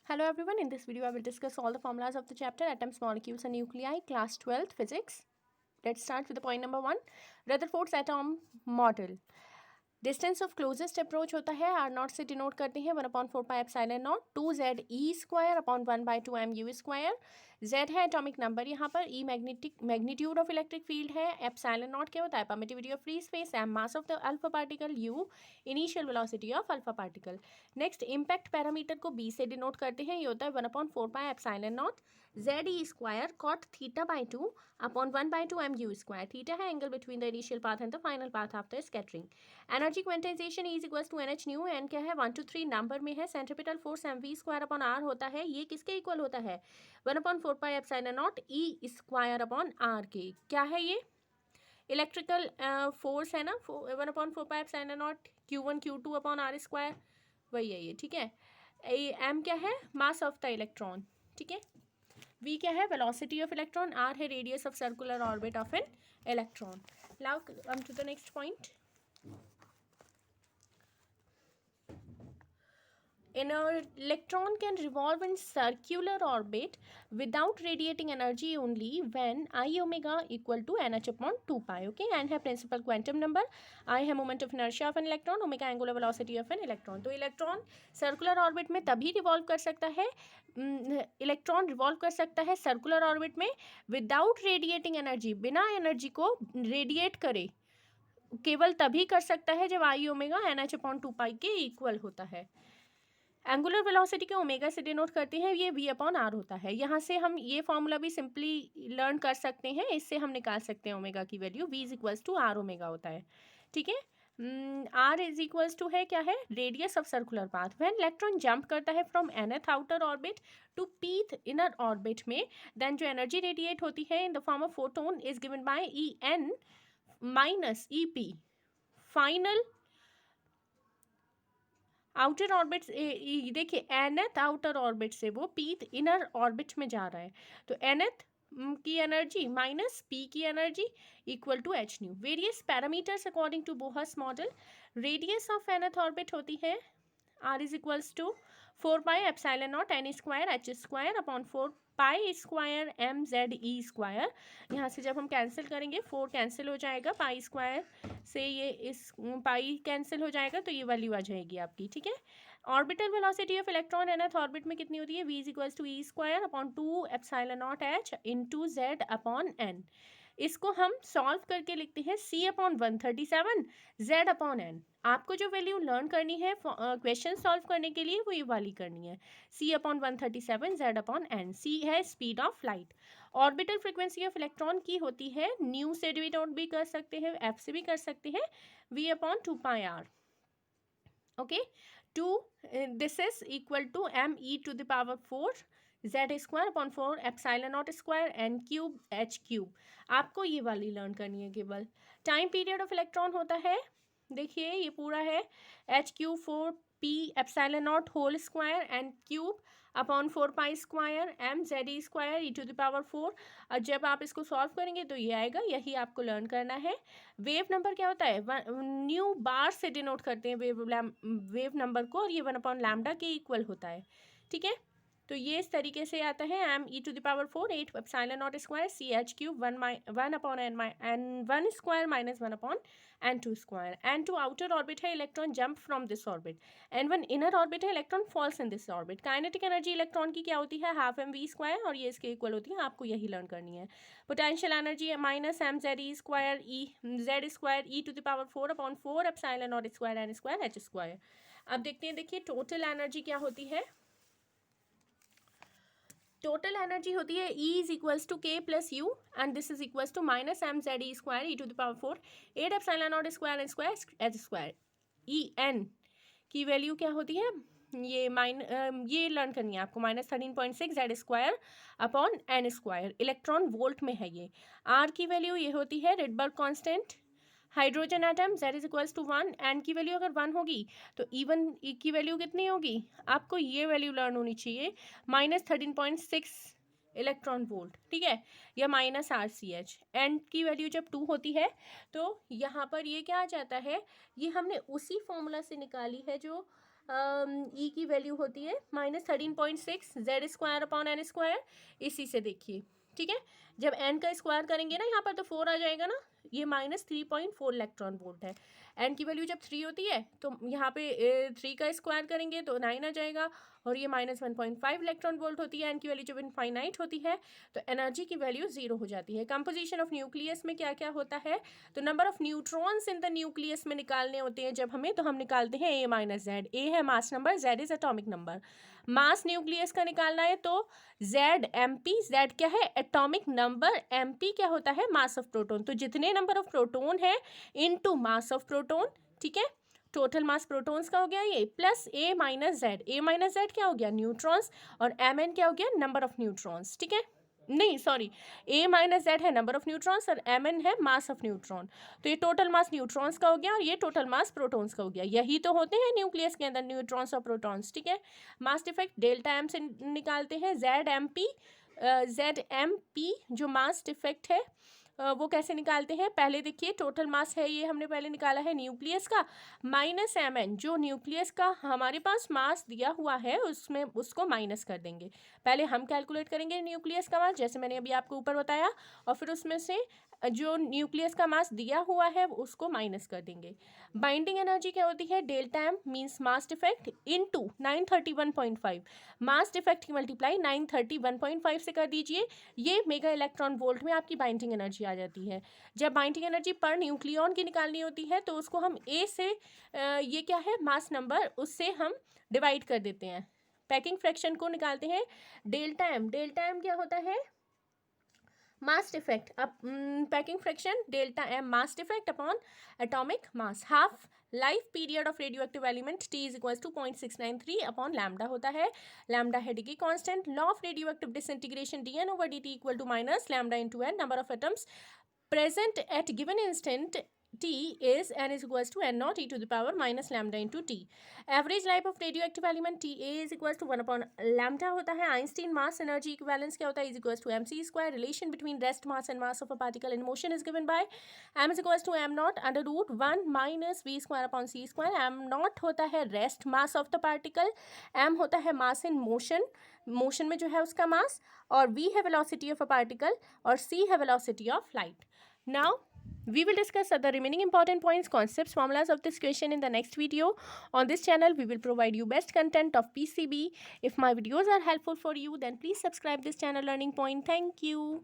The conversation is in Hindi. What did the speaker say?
Hello everyone, in this video I will discuss all the formulas of the chapter Atoms, Molecules and Nuclei, class 12th physics. Let's start with the point number 1, Rutherford's atom model. Distance of closest approach होता है आर नॉट से डिनोट करते हैं 1/4πε0 2z² अपॉन 1/2mu²। z है एटॉमिक नंबर यहाँ पर, e magnitude of electric field है, ε0 क्या होता है permittivity of free space, m mass of the alpha particle, u initial velocity of alpha particle. Next impact parameter को b से डिनोट करते हैं, ये होता है 1/4πε0 ze² cot θ/2 upon 1/2mu²। Theta है angle between the initial path and the final path after scattering. Energy क्वेंटाइजेशन is equals to NH nu, N क्या है 1 to 3 नंबर में है, centripetal force mv² upon r होता है, ये किसके इक्वल होता है 1/4πε0 e² अपॉन r के। क्या है ये इलेक्ट्रिकल फोर्स है ना, 1/4πε0 q1 q2 अपॉन r², वही है ये, ठीक है। m क्या है मास ऑफ द इलेक्ट्रॉन, ठीक है। v क्या है वेलोसिटी ऑफ इलेक्ट्रॉन, r है radius of circular orbit of an electron. Now come to the next point. An electron can revolve in circular orbit without radiating energy only when I omega equal to nh upon 2 pi. Okay, n है principal quantum number, I है moment of inertia of an electron, omega angular velocity of an electron. तो इलेक्ट्रॉन सर्कुलर ऑर्बिट में तभी रिवॉल्व कर सकता है, इलेक्ट्रॉन रिवॉल्व कर सकता है सर्कुलर ऑर्बिट में विदाउट रेडिएटिंग एनर्जी, बिना एनर्जी को रेडिएट करे, केवल तभी कर सकता है जब आई ओमेगा NH अपॉन 2 पाई के इक्वल होता है। एंगुलर वेलोसिटी के ओमेगा से डिनोट करते हैं, ये v अपॉन r होता है। यहाँ से हम ये फॉर्मूला भी सिंपली लर्न कर सकते हैं, इससे हम निकाल सकते हैं ओमेगा की value, v is equals to r omega होता है, ठीक है। r इज इक्वल्स टू है क्या है radius of circular path. When electron jump करता है from nth outer orbit to pth inner orbit में, देन जो एनर्जी रेडिएट होती है in the form of photon is given by En minus EP। Final outer orbit देखिए nth आउटर ऑर्बिट से वो pth इनर ऑर्बिट में जा रहा है, तो nth की एनर्जी माइनस p की energy equal to h nu. Various parameters according to Bohr's model, radius of nth orbit होती है r is equals to 4πε0 n² upon 4π² mze²। यहाँ से जब हम कैंसिल करेंगे 4 कैंसिल हो जाएगा, π² से ये इस पाई कैंसिल हो जाएगा, तो ये वैल्यू आ जाएगी आपकी, ठीक है। Orbital velocity of electron nth orbit में कितनी होती है, v is equals to e² upon 2ε0h into z upon n। इसको हम सॉल्व करके लिखते हैं c upon 137 z upon n। आपको जो वैल्यू लर्न करनी है क्वेश्चन सॉल्व करने के लिए वो ये वाली करनी है, c upon 137 z upon n। c है speed of light. Orbital frequency of electron की होती है न्यू से डिनोट भी कर सकते हैं, f से भी कर सकते हैं, v upon 2 pi r। Okay, to this is equal to me⁴ z² upon 4ε0² n³ आपको ये वाली लर्न करनी है केवल। टाइम पीरियड ऑफ इलेक्ट्रॉन होता है, देखिए ये पूरा है h³ 4p⁴ n³ upon 4π² mze²e⁴। और जब आप इसको सॉल्व करेंगे तो ये आएगा, यही आपको लर्न करना है। वेव नंबर क्या होता है, न्यू बार से डिनोट करते हैं वेव नंबर को, और ये 1/λ के इक्वल होता है, ठीक है। तो ये इस तरीके से आता है me⁴ 8ε0² ch³ 1 upon n1² minus 1 upon n2²। n2 outer orbit है, electron jump from this orbit. n1 inner orbit है, electron falls in this orbit. Kinetic energy electron की क्या होती है हाफ mv², और ये इसके इक्वल होती है, आपको यही लर्न करनी है। Potential energy minus mze²e⁴ upon 4ε0² n²h²। अब देखते हैं, देखिए टोटल एनर्जी क्या होती है। टोटल एनर्जी होती है E is equals to k plus U, and this is equals to minus mze²e⁴ 8ε0² n²h²। En की वैल्यू क्या होती है, ये लर्न करनी है आपको, -13.6 z² upon n²। Electron volt में है ये। R की वैल्यू ये होती है Rydberg constant. Hydrogen atom z is equals to 1, N की वैल्यू अगर 1 होगी तो E1 की वैल्यू कितनी होगी, आपको ये वैल्यू लर्न होनी चाहिए -13.6 इलेक्ट्रॉन वोल्ट, ठीक है, या -RCH। एन की वैल्यू जब 2 होती है तो यहाँ पर ये क्या आ जाता है, ये हमने उसी फॉर्मूला से निकाली है जो ई की वैल्यू होती है -13.6 Z square upon N square. इसी से देखिए, ठीक है, जब एन का स्क्वायर करेंगे ना यहाँ पर तो 4 आ जाएगा ना, ये -3.4 इलेक्ट्रॉन वोल्ट है। एन की वैल्यू जब 3 होती है तो यहाँ पे 3 का स्क्वायर करेंगे तो 9 आ जाएगा, और ये -1.5 इलेक्ट्रॉन वोल्ट होती है। एन की वैल्यू जब इनफाइनाइट होती है तो एनर्जी की वैल्यू 0 हो जाती है। कंपोजिशन ऑफ न्यूक्लियस में क्या क्या होता है, तो number of neutrons in the nucleus में निकालने होते हैं जब हमें, तो हम निकालते हैं ए माइनस जेड। ए है mass number, Z is atomic number. Mass nucleus का निकालना है तो जेड एम पी, जेड क्या है एटॉमिक नंबर, एम पी क्या होता है मास ऑफ प्रोटोन। तो जितने नंबर ऑफ प्रोटोन है इनटू मास ऑफ प्रोटोन, ठीक है, टोटल मास प्रोटॉन्स का हो गया ये, प्लस ए माइनस जेड। ए माइनस जेड क्या हो गया न्यूट्रॉन्स, और एम एन क्या हो गया नंबर ऑफ न्यूट्रॉन्स, ठीक है, नहीं सॉरी, ए माइनस जेड है नंबर ऑफ न्यूट्रॉन्स और एम एन है मास ऑफ न्यूट्रॉन। तो ये टोटल मास न्यूट्रॉन्स का हो गया और ये टोटल मास प्रोटॉन्स का हो गया। यही तो होते हैं न्यूक्लियस के अंदर न्यूट्रॉन्स और प्रोटॉन्स, ठीक है। मास डिफेक्ट डेल्टा एम से निकालते हैं, Z M P, Z M P जो मास डिफेक्ट है वो कैसे निकालते हैं, पहले देखिए टोटल मास है ये हमने पहले निकाला है न्यूक्लियस का, माइनस एम एन जो न्यूक्लियस का हमारे पास मास दिया हुआ है उसमें उसको माइनस कर देंगे। पहले हम कैलकुलेट करेंगे न्यूक्लियस का मास जैसे मैंने अभी आपको ऊपर बताया, और फिर उसमें से जो न्यूक्लियस का मास दिया हुआ है उसको माइनस कर देंगे। बाइंडिंग एनर्जी क्या होती है, delta M means mass defect into 931.5, mass defect की मल्टीप्लाई 931.5 से कर दीजिए, ये मेगा इलेक्ट्रॉन वोल्ट में आपकी बाइंडिंग एनर्जी आ जाती है। जब बाइंडिंग एनर्जी पर न्यूक्लियॉन की निकालनी होती है तो उसको हम ए से ये क्या है मास नंबर, उससे हम डिवाइड कर देते हैं। पैकिंग फ्रैक्शन को निकालते हैं, डेल्टा एम क्या होता है मास डिफेक्ट, अब packing fraction delta M mass defect upon atomic mass. Half life period of radio active element T is equal to 0.693 upon lambda होता है, लैम्डा है degree constant. Law of radio active disintegration D N over D T equal to minus lambda into N, number of atoms present at given instant t is n is equals to n naught e to the power minus lambda into t. Average life of radioactive element Ta is equals to 1 upon lambda होता है। Einstein mass energy equivalence क्या होता है, is equals to mc square. Relation between rest mass and mass of a particle in motion is given by m is equals to m naught under root 1 minus v square upon c square. m naught होता है rest mass of the particle, m होता है mass in motion, मोशन में जो है उसका मास, और v है velocity of a particle और c है velocity of light. Now we will discuss the remaining important points, concepts, formulas of this question in the next video. On this channel we will provide you best content of PCB. If my videos are helpful for you then please subscribe this channel Learning Point. Thank you.